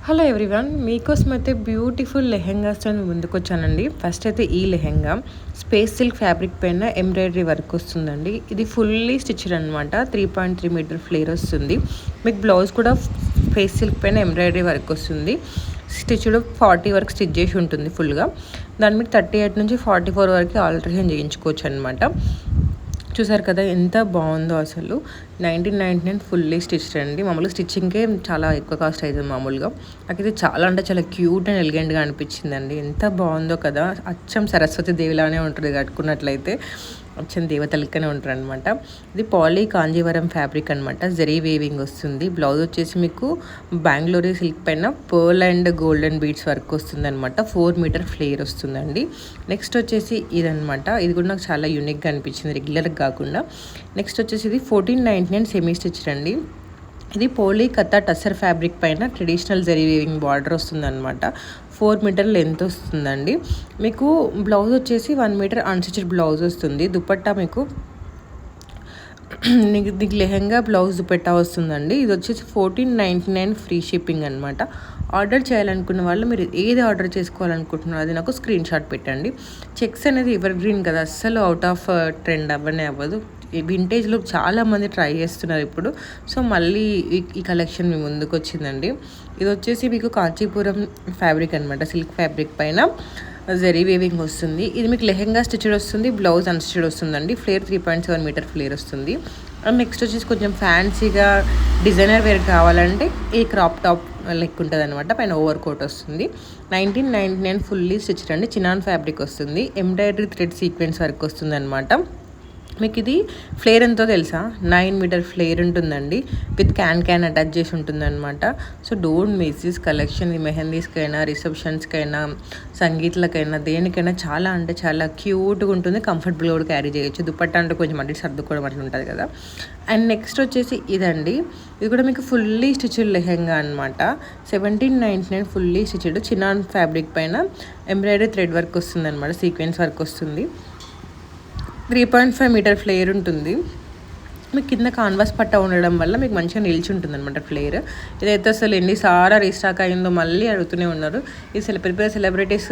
Hello everyone, మీకోసం అయితే beautiful లెహెంగాస్తో ముందుకొచ్చానండి. First అయితే ఈ లెహెంగా స్పేస్ సిల్క్ ఫ్యాబ్రిక్ పైన ఎంబ్రాయిడరీ వర్క్ వస్తుందండి. ఇది ఫుల్లీ స్టిచ్డ్ అనమాట. 3.3 మీటర్ ఫ్లేర్ వస్తుంది. మీకు బ్లౌజ్ కూడా స్పేస్ సిల్క్ పైన ఎంబ్రాయిడరీ వర్క్ వస్తుంది. స్టిచ్డ్ 40 వరకు స్టిచ్ చేసి ఉంటుంది ఫుల్గా. దాని మీకు 38 నుంచి 44 వరకు ఆల్టరేషన్ చేయించుకోవచ్చు అనమాట. చూసారు కదా ఎంత బాగుందో అసలు. 1999 ఫుల్లీ స్టిచ్డ్ అండి. మామూలుగా స్టిచ్చింగ్కే చాలా ఎక్కువ కాస్ట్ అవుతుంది మామూలుగా. నాకైతే చాలా అంటే చాలా క్యూట్ అండ్ ఎలిగెంట్గా అనిపించిందండి. ఎంత బాగుందో కదా. అచ్చం సరస్వతి దేవిలానే ఉంటుంది కట్టుకున్నట్లయితే. అచ్చం దేవత లెక్కనే ఉంటారు అనమాట. ఇది పాలీ కాంజీవరం ఫ్యాబ్రిక్ అనమాట. జరీ వేవింగ్ వస్తుంది. బ్లౌజ్ వచ్చేసి మీకు బెంగళూరు సిల్క్ పైన pearl and golden beads work వస్తుంది అనమాట. 4 మీటర్ ఫ్లేర్ వస్తుందండి. నెక్స్ట్ వచ్చేసి ఇదనమాట. ఇది కూడా నాకు చాలా యూనిక్గా అనిపించింది, రెగ్యులర్గా కాకుండా. నెక్స్ట్ వచ్చేసి ఇది 1499 సెమీ స్టిచ్డ్ అండి. ఇది పోలీ కథా టసర్ ఫ్యాబ్రిక్ పైన ట్రెడిషనల్ జరీ వేవింగ్ బార్డర్ వస్తుందన్నమాట. 4 మీటర్ లెంత్ వస్తుందండి. మీకు బ్లౌజ్ వచ్చేసి 1 మీటర్ అన్స్టిచ్డ్ బ్లౌజ్ వస్తుంది. దుపట్టా మీకు నీకు లెహెంగా బ్లౌజ్ దుపట్టా వస్తుందండి. ఇది వచ్చేసి 1499 ఫ్రీ షిప్పింగ్ అనమాట. ఆర్డర్ చేయాలనుకున్న వాళ్ళు మీరు ఏది ఆర్డర్ చేసుకోవాలనుకుంటున్నారో అది నాకు స్క్రీన్ షాట్ పెట్టండి. చెక్స్ అనేది ఎవర్ గ్రీన్ కదా, అస్సలు అవుట్ ఆఫ్ ట్రెండ్ అవ్వనే అవ్వదు. వింటేజ్లో చాలామంది ట్రై చేస్తున్నారు ఇప్పుడు. సో మళ్ళీ ఈ కలెక్షన్ మీ ముందుకు వచ్చిందండి. ఇది వచ్చేసి మీకు కాంచీపురం ఫ్యాబ్రిక్ అనమాట. సిల్క్ ఫ్యాబ్రిక్ పైన జరీ వేవింగ్ వస్తుంది. ఇది మీకు లెహెంగా స్టిచ్డ్ వస్తుంది, బ్లౌజ్ అన్స్టిచ్డ్ వస్తుందండి. ఫ్లేర్ 3.7 మీటర్ ఫ్లేర్ వస్తుంది. అండ్ నెక్స్ట్ వచ్చేసి కొంచెం ఫ్యాన్సీగా డిజైనర్ వేర్ కావాలంటే ఈ క్రాప్ టాప్ లెక్క ఉంటుంది అనమాట. పైన ఓవర్ కోట్ వస్తుంది. 1999 ఫుల్లీ స్టిచ్డ్ అండి. చినాన్ ఫ్యాబ్రిక్ వస్తుంది. ఎంబ్రాయిడరీ థ్రెడ్ సీక్వెన్స్ వర్క్ వస్తుంది అనమాట. మీకు ఇది ఫ్లేర్ ఎంతో తెలుసా? 9 మీటర్ ఫ్లేర్ ఉంటుందండి. విత్ క్యాన్ అటాచ్ చేసి ఉంటుందన్నమాట. So don't miss this collection. ఈ మెహందీస్కైనా, రిసెప్షన్స్కైనా, సంగీత్లకైనా, దేనికైనా చాలా అంటే చాలా క్యూట్గా ఉంటుంది. కంఫర్టబుల్గా కూడా క్యారీ చేయొచ్చు. దుపట్టా అంటే కొంచెం అంటే సర్దుకోవడం అట్లా ఉంటుంది కదా. అండ్ నెక్స్ట్ వచ్చేసి ఇదండి. ఇది కూడా మీకు ఫుల్లీ స్టిచ్డ్ లెహెంగా అనమాట. 1799 ఫుల్లీ స్టిచ్డ్ చినాన్ ఫ్యాబ్రిక్ పైన ఎంబ్రాయిడరీ థ్రెడ్ వర్క్ వస్తుంది అనమాట. సీక్వెన్స్ వర్క్ వస్తుంది. 3.5 మీటర్ ఫ్లేర్ ఉంటుంది. మీకు కింద కాన్వాస్ పట్ట ఉండడం వల్ల మీకు మంచిగా నిలిచి ఉంటుంది అనమాట ఫ్లేర్. ఇదైతే అసలు ఎన్నిసార్లు రీస్టాక్ అయిందో మళ్ళీ అడుగుతూనే ఉన్నారు. ఇది పెద్ద సెలబ్రిటీస్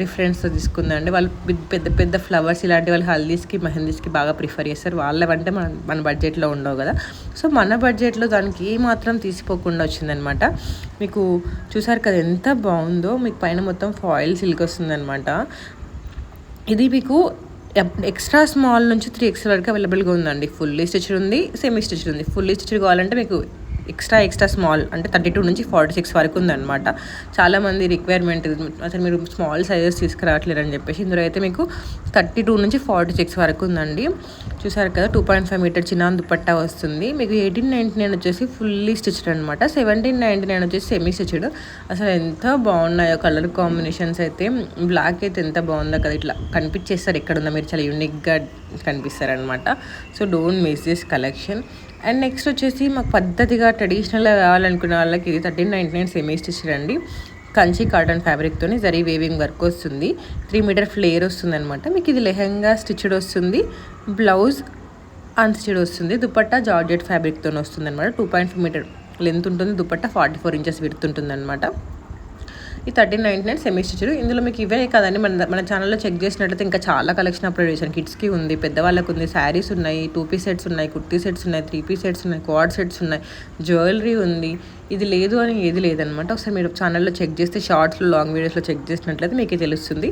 రిఫరెన్స్ తీసుకుందండి. వాళ్ళు పెద్ద పెద్ద ఫ్లవర్స్ ఇలాంటి వాళ్ళు హల్దీస్కి, మెహందీస్కి బాగా ప్రిఫర్ చేస్తారు. వాళ్ళవంటే మన బడ్జెట్లో ఉండవు కదా. సో మన బడ్జెట్లో దానికి ఏమాత్రం తీసిపోకుండా వచ్చిందనమాట. మీకు చూసారు కదా ఎంత బాగుందో. మీకు పైన మొత్తం ఫాయిల్ సిల్క్ వస్తుందన్నమాట. ఇది మీకు ఎక్స్ట్రా స్మాల్ నుంచి 3XL వరకు అవైలబుల్గా ఉందండి. ఫుల్లీ స్టిచ్డ్ ఉంది, సెమీ స్టిచ్డ్ ఉంది. ఫుల్లీ స్టిచ్డ్ కావాలంటే మీకు ఎక్స్ట్రా స్మాల్ అంటే 32 నుంచి 46 వరకు ఉందన్నమాట. చాలామంది రిక్వైర్మెంట్ అసలు మీరు స్మాల్ సైజెస్ తీసుకురావట్లేరు అని చెప్పేసి ఇందులో అయితే మీకు 32 నుంచి 46 వరకు ఉందండి. చూసారు కదా. 2.5 మీటర్ చినాన్ దుపట్టా వస్తుంది. మీకు 1899 వచ్చేసి ఫుల్లీ స్టిచ్డ్ అనమాట. 1799 వచ్చేసి సెమీ స్టిచ్డ్. అసలు ఎంత బాగున్నాయో కలర్ కాంబినేషన్స్ అయితే. బ్లాక్ అయితే ఎంత బాగుందో కదా. ఇట్లా కనిపించేస్తారు ఎక్కడున్నా మీరు, చాలా యూనిక్గా కనిపిస్తారనమాట. So don't miss this collection. And next వచ్చేసి మాకు పద్ధతిగా ట్రెడిషనల్గా కావాలనుకునే వాళ్ళకి ఇది 1399 సెమీ స్టిచ్డ్ అండి. కంచి కాటన్ ఫ్యాబ్రిక్తో జరీ వేవింగ్ వర్క్ వస్తుంది. 3 మీటర్ ఫ్లేర్ వస్తుంది అనమాట. మీకు ఇది లెహెంగా స్టిచ్డ్ వస్తుంది, బ్లౌజ్ అన్స్టిచ్డ్ వస్తుంది. దుపట్టా జార్జెట్ ఫ్యాబ్రిక్తో వస్తుంది అనమాట. 2.5 మీటర్ లెంత్ ఉంటుంది. దుపట్టా 44 ఇంచెస్ విడ్త్ ఉంటుంది అనమాట. ఈ 1399 సెమీ స్టిచ్డ్. ఇందులో మీకు ఇవే కదండి, మన ఛానల్లో చెక్ చేసినట్లయితే ఇంకా చాలా కలెక్షన్ అప్లోడ్ చేశాను. కిడ్స్కి ఉంది, పెద్దవాళ్ళకు ఉంది, శారీస్ ఉన్నాయి, 2 పీస్ సెట్స్ ఉన్నాయి, కుర్తీ సెట్స్ ఉన్నాయి, 3 పీస్ సెట్స్ ఉన్నాయి, క్వాడ్ సెట్స్ ఉన్నాయి, జ్యువెలరీ ఉంది. ఇది లేదు అని ఏది లేదనమాట. ఒకసారి మీరు ఛానల్లో చెక్ చేస్తే, షార్ట్స్లో, లాంగ్ వీడియోస్లో చెక్ చేసినట్లయితే మీకే తెలుస్తుంది.